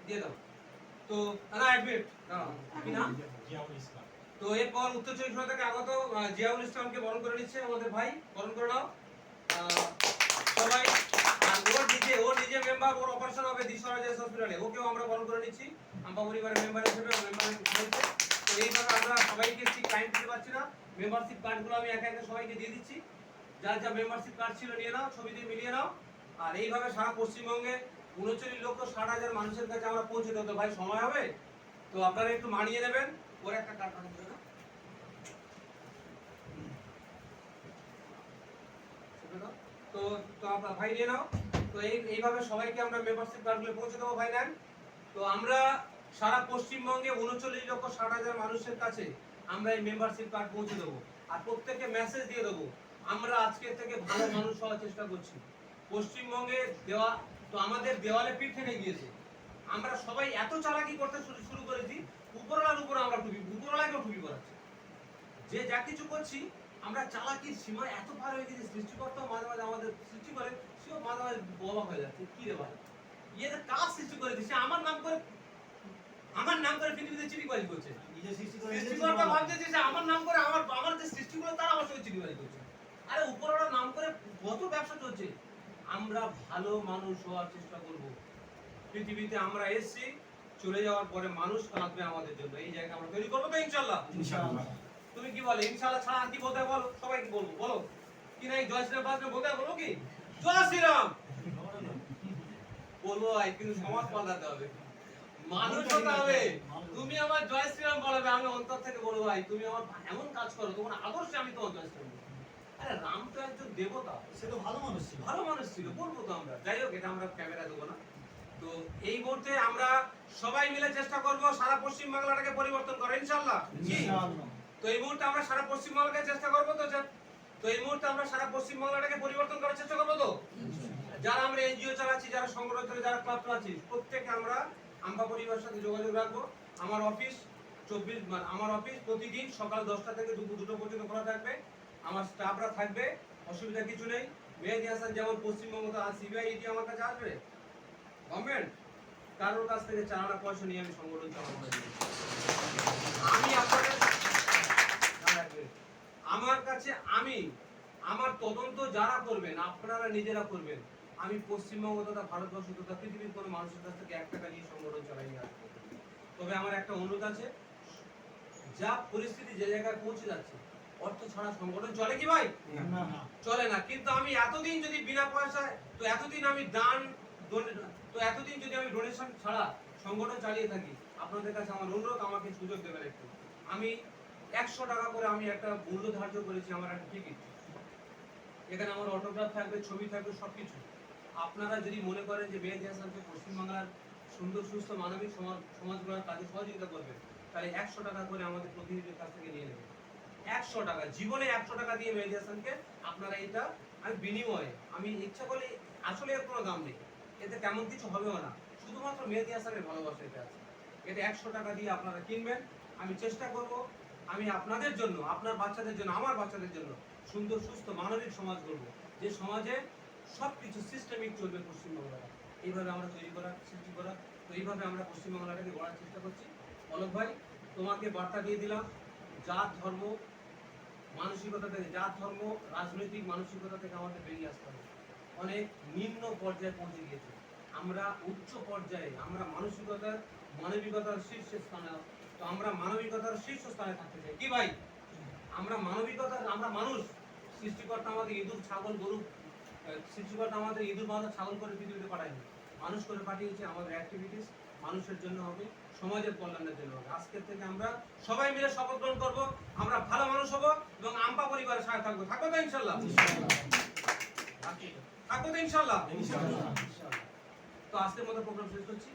দিয়ে দাও। তো না এক মিনিট কি নাম? জিয়াউল ইসলাম। তো এরপর উত্তর চব্বিশ পরগনা থেকে আগত জিয়াউল ইসলামকে বরণ করে নিচ্ছে আমাদের ভাই, বরণ করে নাও সবাই। আর ওর নিজে মেম্বার, ওর অপারেশন হবে দিশরাজ হসপিটালে, ওকেও আমরা বরণ করে নিচ্ছি আম্পা পরিবারের মেম্বার হিসেবে। তো এইভাবে আমরা সবাইকে ঠিক টাইম দিতে পারছি না, মেম্বারশিপ কার্ডগুলো আমি একা একা সবাইকে দিয়ে দিচ্ছি। যার যা মেম্বারশিপ কার্ড ছিল নিয়ে নাও, ছবি দিয়ে মিলিয়ে নাও। আর এইভাবে সারা পশ্চিমবঙ্গে 39,60,000 মানুষের কাছে আমরা পৌঁছে দেবো। ভাই সময় হবে, তো আপনারা একটু মানিয়ে নেবেন। ওর একটা কার্ড আনতে হবে না, তো তো আপনারা ভাই নিয়ে নাও। তো এইভাবে সবাইকে আমরা মেম্বারশিপ কার্ডগুলো পৌঁছে দেবো ভাই নেন। তো আমরা সারা পশ্চিমবঙ্গে 39,60,000 মানুষের কাছে আমরা এই মেম্বারশিপ কার্ড পৌঁছে দেবো। আর প্রত্যেককে মেসেজ দিয়ে দেবো আমরা আজকে থেকে ভালো মানুষ হওয়ার চেষ্টা করছি। পশ্চিমবঙ্গে দেওয়া তো আমাদের দেওয়ালে পিঠ থেকে গিয়েছে, আমরা সবাই এত চালাকি করতে শুরু করেছি, উপরওয়ালার উপর আমরা উপরওয়ালাকেও টুপি পরাচ্ছি। যে যা কিছু করছি আমরা চালাকির সীমা এত পার হয়ে গেছে, সৃষ্টিকর্তাও মাঝে মাঝে আমাদের সৃষ্টি করে, সেও মাঝে মাঝে অবাক হয়ে যাচ্ছে। কি রে ভাই, ইয়েদের কাজ সৃষ্টি করে দিচ্ছে, আমার নাম করে পৃথিবীতে চিঠিবাজি করছে। সৃষ্টিকর্তা ভাবছে যে আমার নাম করে আমার যে সৃষ্টিগুলো তারা আমার সঙ্গে চিঠিবাজি করছে। আরে উপরওয়ালার নাম করে কত ব্যবসা চলছে। আমরা ভালো মানুষ হওয়ার চেষ্টা করব। পৃথিবীতে আমরা এসেছি, চলে যাওয়ার পরে মানুষ কাঁদবে আমাদের জন্য। এই জায়গা আমরা তৈরি করবো তো ইনশাআল্লাহ। ইনশাআল্লাহ। তুমি কি বলে ইনশাআল্লাহ ছাড়া আর কি বলতে বলো, সবাই কি বলবো বলো কি নাই? জয় শ্রীরাম বলতে বলবো কি জয় শ্রীরাম বলবো ভাই, কিন্তু সমাজ পাল্টাতে হবে, মানুষ হতে হবে। তুমি আমার জয় শ্রীরাম বলবে, আমি অন্তর থেকে বলবো ভাই তুমি আমার এমন কাজ করো তোমার আদর্শে আমি তোমার জয় শ্রীরাম বলবো। আরে রাম তো একজন দেবতা, সে তো ভালো মানুষ ছিল, ভালো মানুষ ছিল, বলবো তো আমরা। যাই হোক, এটা আমরা ক্যামেরা দেবো না। তো এই মুহূর্তে আমরা সবাই মিলে চেষ্টা করব সারা পশ্চিম বাংলাটাকে পরিবর্তন করার ইনশাআল্লাহ। তো এই মুহূর্তে আমরা সারা পশ্চিম বাংলাকে চেষ্টা করবো তো এই মুহূর্তে আমরা সারা পশ্চিম বাংলাটাকে পরিবর্তন করার চেষ্টা করবো তো। যারা আমরা এনজিও চালাচ্ছি, যারা সংগঠন চালাচ্ছি, যারা ক্লাব চালাচ্ছি, প্রত্যেকে আমরা আম্পা পরিবারের সাথে যোগাযোগ রাখবো। আমার অফিস প্রতিদিন সকাল 10টা থেকে দুপুর 2টো পর্যন্ত খোলা থাকবে। আমার স্টাফরা থাকবে, অসুবিধা কিছু নেই। মেহেদী হাসান যেমন পশ্চিমবঙ্গ তো সিবিআই ইডি আমার কাছে আসবে, গভর্নমেন্ট কারোর কাছ থেকে চালানা পয়সা নিয়ে আমি সংগঠন চালাবো না। আমি আপনাদের আমার কাছে আমার তদন্ত যারা করবেন আপনারা নিজেরা করবেন। আমি পশ্চিমবঙ্গ তথা ভারতবর্ষ তথা পৃথিবীর কোনো মানুষের কাছ থেকে 1 টাকা নিয়ে সংগঠন চালাই না। তবে আমার একটা অনুরোধ আছে, যা পরিস্থিতি যে জায়গায় পৌঁছে যাচ্ছে, অর্থ ছাড়া সংগঠন চলে কি ভাই? চলে না। কিন্তু আমি এতদিন যদি বিনা পয়সায়, তো এতদিন যদি আমি ডোনেশন ছাড়া সংগঠন চালিয়ে থাকি, আপনাদের কাছে আমার অনুরোধ, আমাকে সুযোগ দেবেন একটু। আমি 100 টাকা করে আমি একটা মূল্য ধার্য করেছি, আমার একটা টিকিট। এখানে আমার অটোগ্রাফ থাকবে, ছবি থাকবে, সবকিছু। আপনারা যদি মনে করেন যে মেহেদী হাসানকে পশ্চিমবাংলার সুন্দর সুস্থ মানবিক সমাজ গড়ার কাজে সহযোগিতা করবে, তাহলে 100 টাকা করে আমাদের প্রতিনিধির কাছ থেকে নিয়ে নেবেন। 100 টাকা, জীবনে 100 টাকা দিয়ে মেহেদী হাসানকে আপনারা, এটা আমি বিনিময়ে, আমি ইচ্ছা করলে, আসলে এর কোনো দাম নেই, এতে তেমন কিছু হবেও না, শুধুমাত্র মেহেদী হাসানের ভালোবাসা এটা আছে। এটা 100 টাকা দিয়ে আপনারা কিনবেন। আমি চেষ্টা করব, আমি আপনাদের জন্য, আপনার বাচ্চাদের জন্য, আমার বাচ্চাদের জন্য সুন্দর সুস্থ মানবিক সমাজ গড়ব, যে সমাজে সবকিছু সিস্টেমিক চলবে পশ্চিমবাংলাটা। এইভাবে আমরা সৃষ্টি করা। তো এইভাবে আমরা পশ্চিমবাংলাটাকে গড়ার চেষ্টা করছি। অলোক ভাই, তোমাকে বার্তা দিয়ে দিলাম, জাত ধর্ম মানসিকতা থেকে, জাত ধর্ম রাজনৈতিক মানসিকতা থেকে আমাদের বেরিয়ে আসতে হবে। অনেক নিম্ন পর্যায়ে পৌঁছে গিয়েছে, আমরা উচ্চ পর্যায়ে, আমরা মানবিকতার শীর্ষস্থানে। তো আমরা মানবিকতার শীর্ষস্থানে থাকতে চাই কি ভাই? আমরা মানুষ। সৃষ্টিকর্তা আমাদের ইঁদুর ছাগল গরু, সৃষ্টিকর্তা আমাদের ইঁদুর বাঁধা ছাগল করে পৃথিবীতে পাঠায়নি, মানুষ করে পাঠিয়েছে। আমাদের অ্যাক্টিভিটিস মানুষের জন্য হবে, সমাজের কল্যাণের জন্য হবে। আজকের থেকে আমরা সবাই মিলে শপথ গ্রহণ করবো, আমরা ভালো মানুষ হবো এবং আম্পা পরিবারের সাথে থাকবো। থাকবো তো ইনশাল্লাহ? থাকবো তো ইনশাল্লাহ? তো আজকের মতো প্রোগ্রাম শেষ করছি।